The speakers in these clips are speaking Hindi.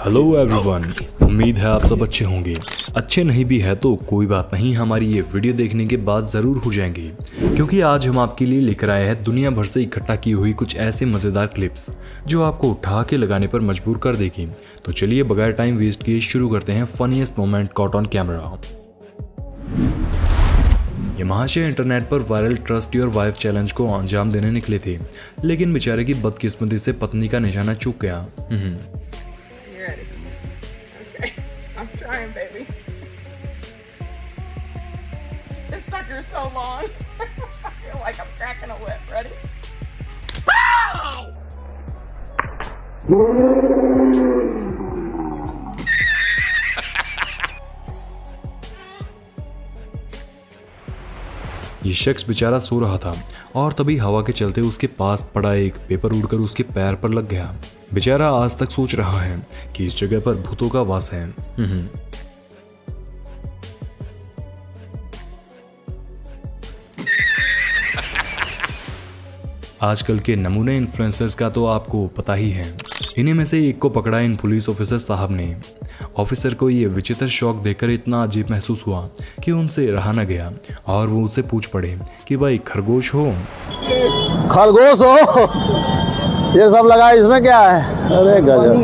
हेलो एवरीवन, उम्मीद है आप सब अच्छे होंगे। अच्छे नहीं भी है तो कोई बात नहीं, हमारी ये वीडियो देखने के बाद ज़रूर हो जाएंगे, क्योंकि आज हम आपके लिए लेकर आए हैं दुनिया भर से इकट्ठा की हुई कुछ ऐसे मज़ेदार क्लिप्स जो आपको उठा के लगाने पर मजबूर कर देगी। तो चलिए बगैर टाइम वेस्ट किए शुरू करते हैं funniest moment caught on camera. ये महाशय इंटरनेट पर viral trust your wife challenge को अंजाम देने निकले थे, लेकिन बेचारे की बदकिस्मती से पत्नी का निशाना चूक गया। I'm trying, baby. This sucker's so long. I feel like I'm cracking a whip. Ready? ये शख्स बेचारा सो रहा था और तभी हवा के चलते उसके पास पड़ा एक पेपर उड़कर उसके पैर पर लग गया। बेचारा आज तक सोच रहा है कि इस जगह पर भूतों का वास है। आजकल के नमूने इन्फ्लुएंसर्स का तो आपको पता ही है। इन्हीं में से एक को पकड़ा इन पुलिस ऑफिसर साहब ने। ऑफिसर को ये विचित्र शौक देखकर इतना अजीब महसूस हुआ कि उनसे रहा न गया और वो उससे पूछ पड़े कि भाई खरगोश हो? खरगोश हो? ये सब लगा इसमें क्या है? अरे गजब।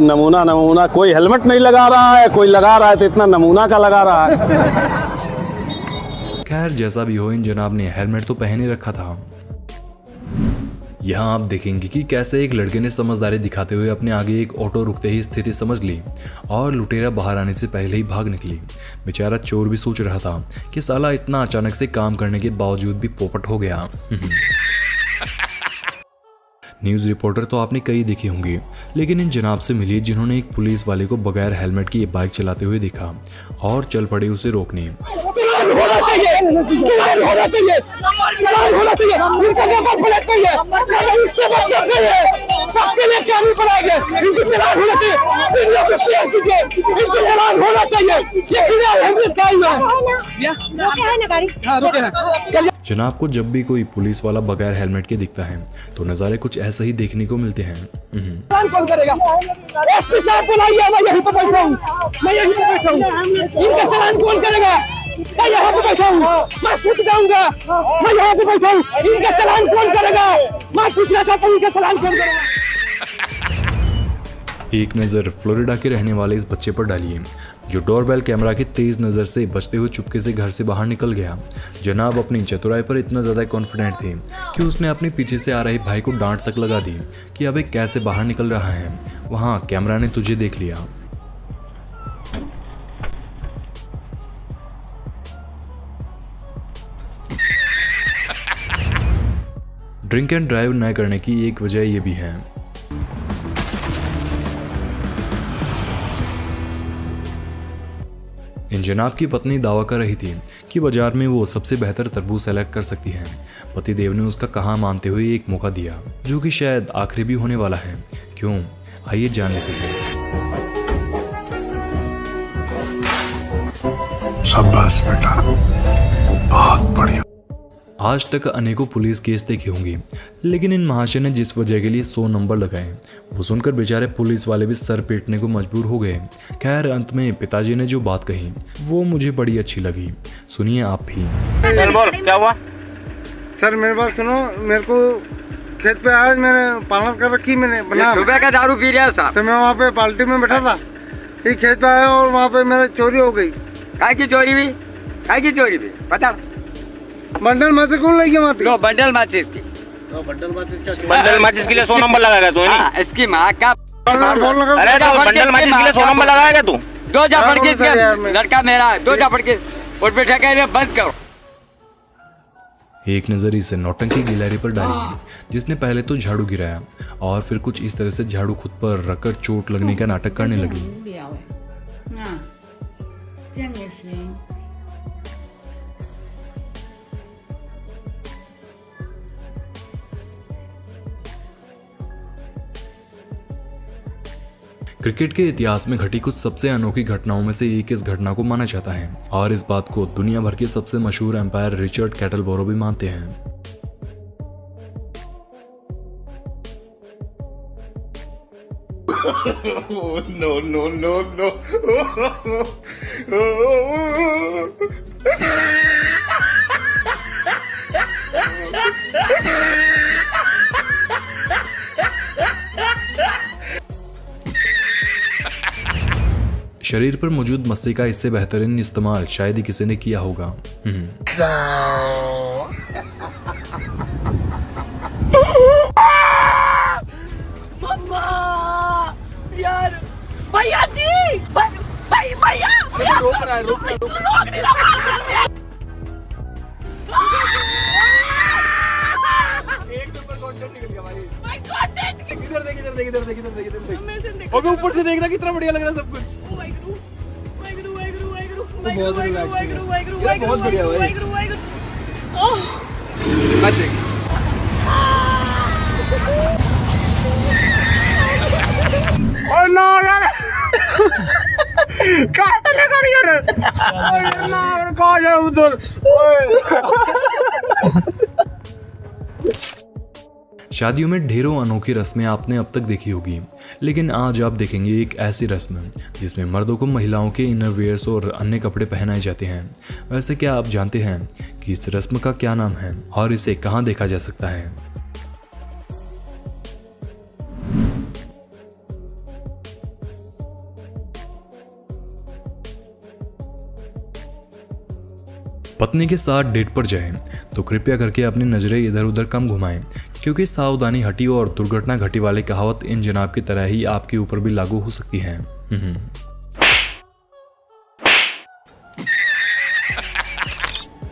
नमूना नमूना, कोई हेलमेट नहीं लगा रहा है, कोई लगा रहा है तो इतना नमूना का लगा रहा है। खैर जैसा भी हो, इन जनाब ने हेलमेट तो पहन ही रखा था। यहाँ आप देखेंगे कि कैसे एक लड़के ने समझदारी दिखाते हुए अपने आगे एक ऑटो रुकते ही स्थिति समझ ली और लुटेरा बाहर आने से पहले ही भाग निकली। बेचारा चोर भी सोच रहा था कि साला इतना अचानक से काम करने के बावजूद भी पोपट हो गया। न्यूज़ रिपोर्टर तो आपने कई देखे होंगे, लेकिन इन जनाब से मिलिए जिन्होंने एक पुलिस वाले को बगैर हेलमेट की बाइक चलाते हुए देखा और चल पड़े उसे रोकने। जनाब को जब भी कोई पुलिस वाला बगैर हेलमेट के दिखता है तो नज़ारे कुछ ऐसे ही देखने को मिलते हैं। कौन करेगा? एसपी साहब बुलाइए, मैं यहीं पर बैठा हूँ, मैं यहीं पर बैठा हूँ। इनका चालान कौन करेगा? मैं यहाँ पे बैठा हूँ, मैं पूछ जाऊंगा, मैं यहाँ पे बैठा हूँ, इनका चालान कौन करेगा? मैं पूछना चाहता हूँ, इनका चालान कौन करेगा? एक नज़र फ्लोरिडा के रहने वाले इस बच्चे पर डालिए जो डोरबेल कैमरा की तेज नज़र से बचते हुए चुपके से घर से बाहर निकल गया। जनाब अपनी चतुराई पर इतना ज़्यादा कॉन्फिडेंट थे कि उसने अपने पीछे से आ रहे भाई को डांट तक लगा दी कि अबे कैसे बाहर निकल रहा है, वहाँ कैमरा ने तुझे देख लिया। ड्रिंक एंड ड्राइव न करने की एक वजह यह भी है। इन जनाब की पत्नी दावा कर रही थी कि बाजार में वो सबसे बेहतर तरबूज सेलेक्ट कर सकती है। पति देव ने उसका कहा मानते हुए एक मौका दिया जो कि शायद आखिरी भी होने वाला है। क्यों, आइए जान लेते हैं। शाबाश बेटा, बहुत बढ़िया। आज तक अनेकों पुलिस केस देखे होंगे, लेकिन इन महाशय ने जिस वजह के लिए 100 नंबर लगाए वो सुनकर बेचारे पुलिस वाले भी सर पीटने को मजबूर हो गए। खैर अंत में पिताजी ने जो बात कही वो मुझे बड़ी अच्छी लगी, सुनिए आप भी। चल बोल, क्या हुआ? सर मेरे बात सुनो, मेरे को खेत पे आज मैंने पालन कर रखी, मैंने बना सुबह का दारू पी रहा था तो मैं वहाँ पे पार्टी में बैठा था, ये खेत पे आया और वहाँ पे मेरे चोरी हो गई। काय की चोरी भी? काय की चोरी भी बता। बंडल माचिस कौन ले गया? माती दो बंडल माचिस की। बंडल माचिस के लिए 100 नंबर लगाएगा तू? इसकी माँ का अरे तो बंडल माचिस के लिए 100 नंबर लगाएगा तू? दो झापड़ के लड़का मेरा, दो झापड़ के उठ पे ठेके बंद करो। एक नज़र इस नौटंकी गिलहरी पर डाली जिसने पहले तो झाड़ू गिराया और फिर कुछ इस तरह से झाड़ू खुद पर रखकर चोट लगने का नाटक करने लगी। क्रिकेट के इतिहास में घटी कुछ सबसे अनोखी घटनाओं में से एक इस घटना को माना जाता है और इस बात को दुनिया भर के सबसे मशहूर एम्पायर रिचर्ड कैटलबरो भी मानते हैं। No, no, no, no. शरीर पर मौजूद मस्से का इससे बेहतरीन इस्तेमाल शायद ही किसी ने किया होगा। यार भैया जी, भैया रोक रहा है, रोक नहीं रहा। एक नंबर कंटेंट निकल गया भाई। भाई कंटेंट इधर देख। अबे ऊपर से देखना कितना बढ़िया लग रहा है सब कुछ। बहुत रिलैक्सिंग है, बहुत बढ़िया भाई। और ना यार कहाँ चले जा रही है ना, कहाँ जाए उधर। शादियों में ढेरों अनोखी रस्में आपने अब तक देखी होगी, लेकिन आज आप देखेंगे एक ऐसी रस्म जिसमें मर्दों को महिलाओं के इनरवियर्स और अन्य कपड़े पहनाए जाते हैं। वैसे क्या आप जानते हैं कि इस रस्म का क्या नाम है और इसे कहाँ देखा जा सकता है? पत्नी के साथ डेट पर जाएं तो कृपया करके अपनी नजरें इधर उधर कम घुमाएं, क्योंकि सावधानी हटी और दुर्घटना घटी वाली कहावत इन जनाब की तरह ही आपके ऊपर भी लागू हो सकती है।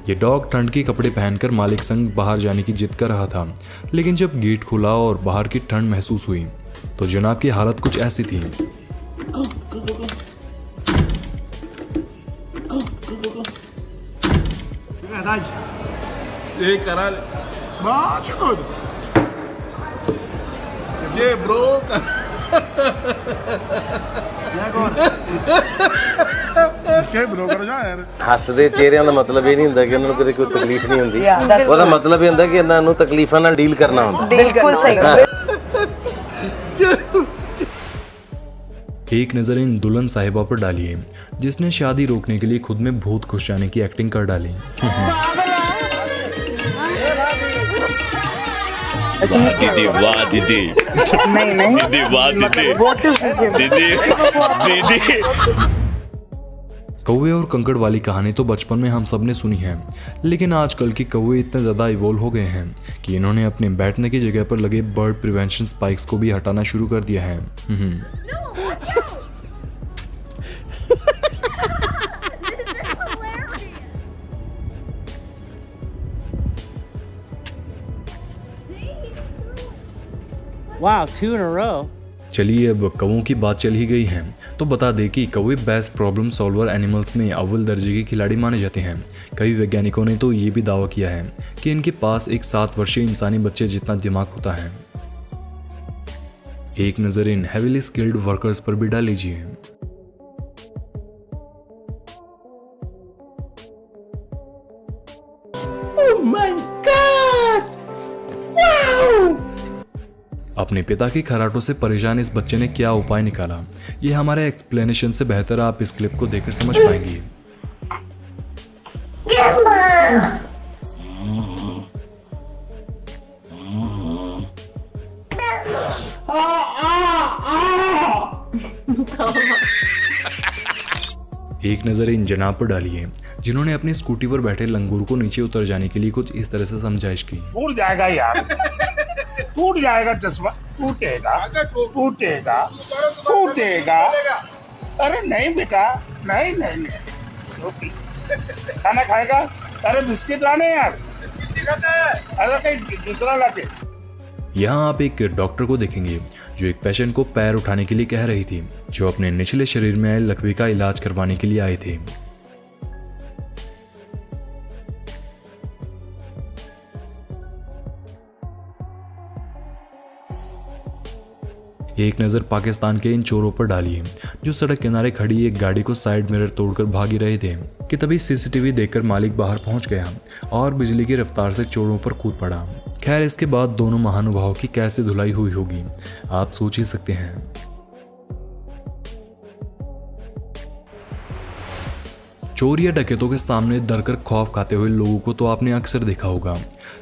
ये डॉग ठंड के कपड़े पहनकर मालिक संग बाहर जाने की जिद कर रहा था, लेकिन जब गेट खुला और बाहर की ठंड महसूस हुई तो जनाब की हालत कुछ ऐसी थी। Hey, caralho. Bate, doido. Quebrou, cara. E agora? Quebrou, agora já era. ਹੱਸਦੇ ਚਿਹਰਿਆਂ ਦਾ ਮਤਲਬ ਇਹ ਨਹੀਂ ਹੁੰਦਾ ਕਿ ਉਹਨਾਂ ਨੂੰ ਕਦੇ ਕੋਈ ਤਕਲੀਫ ਨਹੀਂ ਹੁੰਦੀ। ਉਹਦਾ ਮਤਲਬ ਇਹ ਹੁੰਦਾ ਕਿ ਇਹਨਾਂ ਨੂੰ ਤਕਲੀਫਾਂ ਨਾਲ ਡੀਲ ਕਰਨਾ ਹੁੰਦਾ। बिल्कुल सही। एक नज़र इन दुल्हन साहिबा पर डालिए जिसने शादी रोकने के लिए खुद में भूत घुस जाने की एक्टिंग कर डाली। दीदी वाह दीदी, दीदी वाह दीदी, दीदी। कौवे और कंकड़ वाली कहानी तो बचपन में हम सब ने सुनी है, लेकिन आजकल के कौवे इतने ज़्यादा इवॉल्व हो गए हैं कि इन्होंने अपने बैठने की जगह पर लगे बर्ड प्रिवेंशन स्पाइक्स को भी हटाना शुरू कर दिया है। Wow, 2 in a row. चलिए अब कौवों की बात चल ही गई है तो बता दें कि कौवे बेस्ट प्रॉब्लम सॉल्वर एनिमल्स में अव्वल दर्जे के खिलाड़ी माने जाते हैं। कई वैज्ञानिकों ने तो ये भी दावा किया है कि इनके पास एक 7 वर्षीय इंसानी बच्चे जितना दिमाग होता है। एक नज़र इन हेवीली स्किल्ड वर्कर्स पर भी डाल लीजिए। Oh my God! Wow! अपने पिता की खराटों से परेशान इस बच्चे ने क्या उपाय निकाला, ये हमारे एक्सप्लेनेशन से बेहतर आप इस क्लिप को देखकर समझ पाएंगे। एक नज़र इन जनाब पर डालिए जिन्होंने अपनी स्कूटी पर बैठे लंगूर को नीचे उतर जाने के लिए कुछ इस तरह से समझाइश की। टूट जाएगा यार, टूट जाएगा चश्मा, टूटेगा टूटेगा टूटेगा। अरे नहीं बेटा, नहीं नहीं नहीं, खाना खाएगा? अरे बिस्किट लाने यार, अरे कहीं दूसरा लाके। यहाँ आप एक डॉक्टर को देखेंगे जो एक पेशेंट को पैर उठाने के लिए कह रही थी, जो अपने निचले शरीर में आए लकवे का इलाज करवाने के लिए आए थे। एक नज़र पाकिस्तान के इन चोरों पर डालिए जो सड़क किनारे खड़ी एक गाड़ी को साइड मिरर तोड़कर भाग रहे थे कि तभी सीसीटीवी देखकर मालिक बाहर पहुंच गया और बिजली की रफ्तार से चोरों पर कूद पड़ा। खैर, इसके बाद दोनों महानुभावों की कैसे धुलाई हुई होगी आप सोच ही सकते हैं। चोर या डकैतों के सामने डरकर खौफ खाते हुए लोगों को तो आपने अक्सर देखा होगा,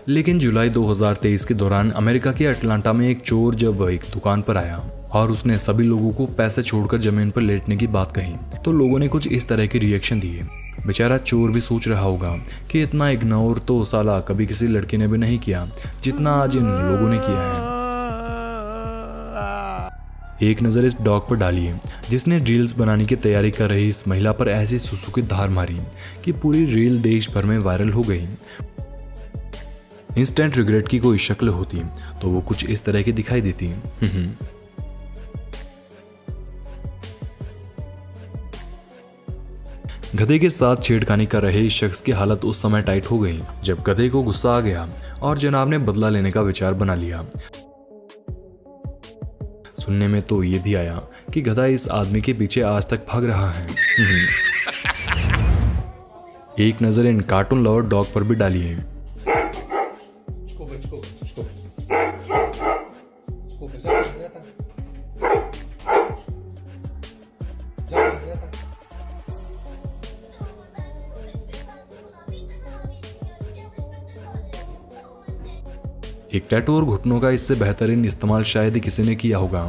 लेकिन जुलाई 2023 के दौरान अमेरिका के अटलांटा में एक चोर जब एक दुकान पर आया और उसने सभी लोगों को पैसे छोड़कर जमीन पर लेटने की बात कही तो लोगों ने कुछ इस तरह के रिएक्शन दिए। बेचारा चोर भी सोच रहा होगा कि इतना इग्नोर तो साला कभी किसी लड़की ने भी नहीं किया जितना आज इन लोगों ने किया है। एक नज़र इस डॉग पर डालिए जिसने रील्स बनाने की तैयारी कर रही इस महिला पर ऐसी सुसु की धार मारी कि पूरी रील देश भर में वायरल हो गई। इंस्टेंट रिग्रेट की कोई शक्ल होती तो वो कुछ इस तरह की दिखाई देती। गधे के साथ छेड़खानी कर रहे इस शख्स की हालत उस समय टाइट हो गई जब गधे को गुस्सा आ गया और जनाब ने बदला लेने का विचार बना लिया। सुनने में तो ये भी आया कि गधा इस आदमी के पीछे आज तक भाग रहा है। एक नजर इन कार्टून लवर डॉग पर भी डालिए। एक टैटू और घुटनों का इससे बेहतरीन इस्तेमाल शायद ही किसी ने किया होगा।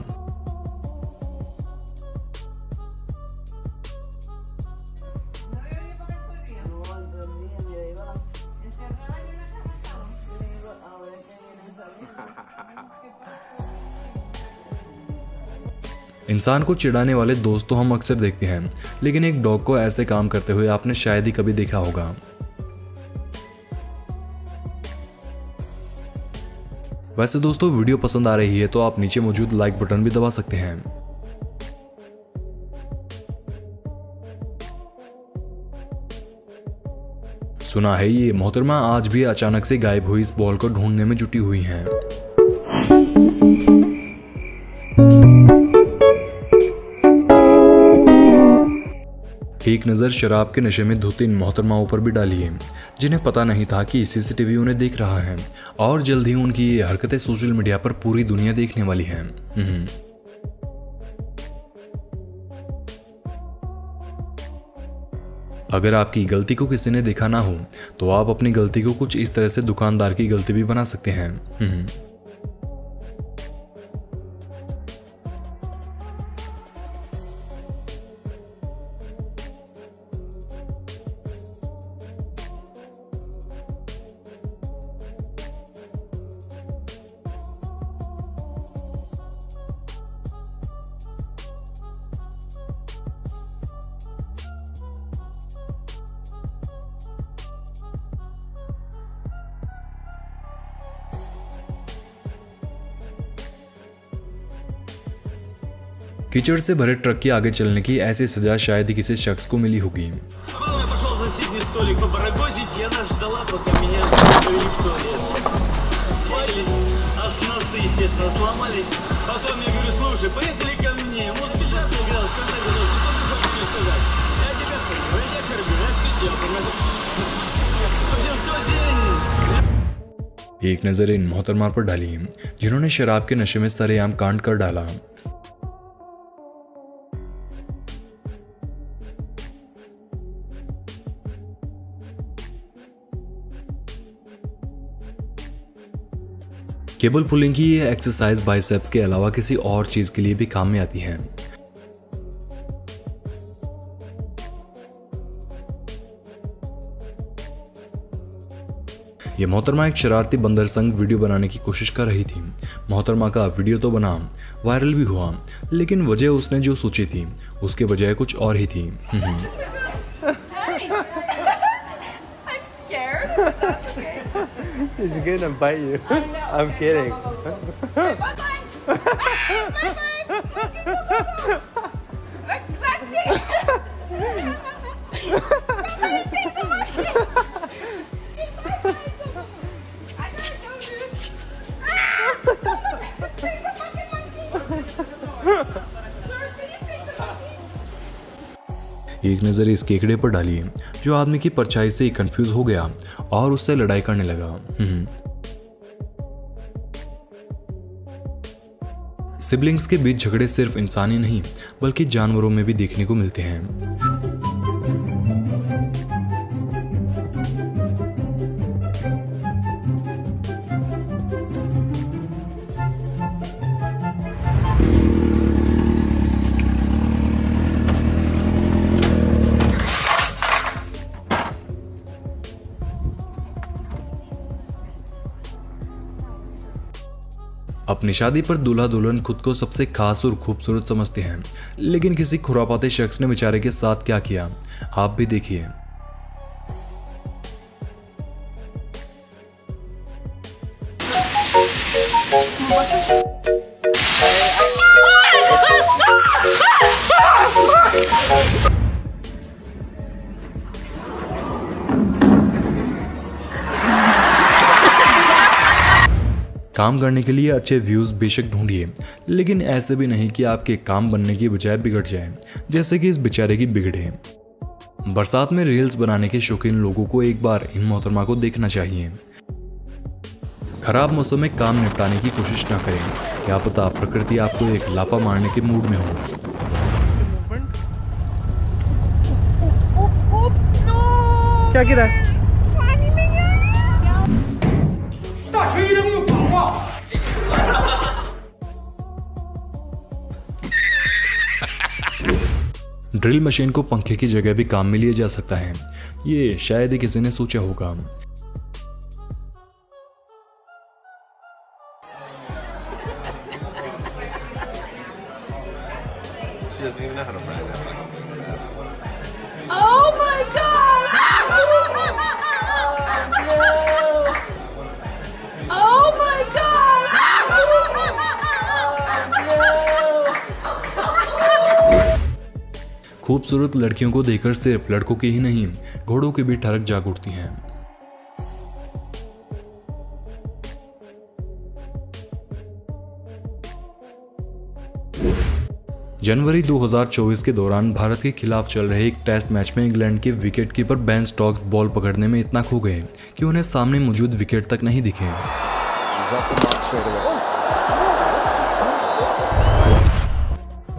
इंसान को चिढ़ाने वाले दोस्त तो हम अक्सर देखते हैं, लेकिन एक डॉग को ऐसे काम करते हुए आपने शायद ही कभी देखा होगा। वैसे दोस्तों, वीडियो पसंद आ रही है तो आप नीचे मौजूद लाइक बटन भी दबा सकते हैं। सुना है ये मोहतरमा आज भी अचानक से गायब हुई इस बॉल को ढूंढने में जुटी हुई हैं। एक नज़र शराब के नशे में धुत इन मोहतरमाओं पर भी डालिए जिन्हें पता नहीं था कि सीसीटीवी उन्हें देख रहा है और जल्द ही उनकी ये हरकतें सोशल मीडिया पर पूरी दुनिया देखने वाली है। अगर आपकी गलती को किसी ने देखा ना हो तो आप अपनी गलती को कुछ इस तरह से दुकानदार की गलती भी बना सकते हैं। कीचड़ से भरे ट्रक के आगे चलने की ऐसी सजा शायद ही किसी शख्स को मिली होगी। एक नजर इन मोहतरमा पर डाली जिन्होंने शराब के नशे में सरेआम कांड कर डाला। केबल पुलिंग की ये एक्सरसाइज बाइसेप्स के अलावा किसी और चीज के लिए भी काम में आती है। ये मोहतरमा एक शरारती बंदर संग वीडियो बनाने की कोशिश कर रही थी। मोहतरमा का वीडियो तो बना, वायरल भी हुआ, लेकिन वजह उसने जो सोची थी उसके बजाय कुछ और ही थी। He's gonna bite you. I'm kidding. एक नज़र इस केकड़े पर डालिए जो आदमी की परछाई से कंफ्यूज हो गया और उससे लड़ाई करने लगा। सिबलिंग्स के बीच झगड़े सिर्फ इंसानी नहीं बल्कि जानवरों में भी देखने को मिलते हैं। अपनी शादी पर दूल्हा दुल्हन खुद को सबसे खास और खूबसूरत समझते हैं, लेकिन किसी खुरापाती शख्स ने बेचारे के साथ क्या किया आप भी देखिए। काम करने के लिए अच्छे व्यूज बेशक ढूंढिए, लेकिन ऐसे भी नहीं कि आपके काम बनने की बजाय बिगड़ जाए, जैसे कि इस बेचारे की बिगड़े। बरसात में रील्स बनाने के शौकीन लोगों को एक बार इन मोहतरमा को देखना चाहिए। खराब मौसम में काम निपटाने की कोशिश न करें, क्या पता प्रकृति आपको एक लाफा मारने के मूड में हो। क्या गिरा? ड्रिल मशीन को पंखे की जगह भी काम में लिया जा सकता है, ये शायद ही किसी ने सोचा होगा। Oh my God! Oh my God! खूबसूरत लड़कियों को देखकर सिर्फ लड़कों की ही नहीं घोड़ों की भी ठरक जाग उठती हैं। जनवरी 2024 के दौरान भारत के खिलाफ चल रहे एक टेस्ट मैच में इंग्लैंड के विकेटकीपर बेन स्टोक्स बॉल पकड़ने में इतना खो गए कि उन्हें सामने मौजूद विकेट तक नहीं दिखे।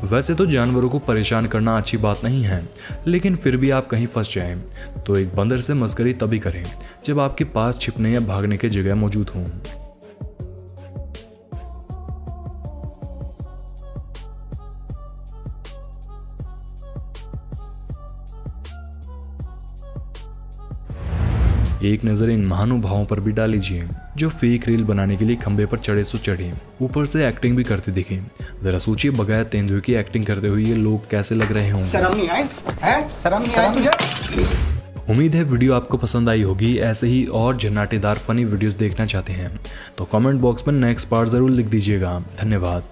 वैसे तो जानवरों को परेशान करना अच्छी बात नहीं है, लेकिन फिर भी आप कहीं फंस जाएं तो एक बंदर से मस्करी तभी करें जब आपके पास छिपने या भागने की जगह मौजूद हो। एक नज़र इन महानुभावों पर भी डाल लीजिए जो फेक रील बनाने के लिए खंबे पर चढ़े सो चढ़े, ऊपर से एक्टिंग भी करते दिखे। जरा सोचिए बगैर तेंदुए की एक्टिंग करते हुए ये लोग कैसे लग रहे होंगे। शर्म नहीं आई? हैं? शर्म नहीं आई तुझे? उम्मीद है वीडियो आपको पसंद आई होगी। ऐसे ही और झन्नाटेदार फनी वीडियोस देखना चाहते हैं तो कमेंट बॉक्स में नेक्स्ट पार्ट जरूर लिख दीजिएगा। धन्यवाद।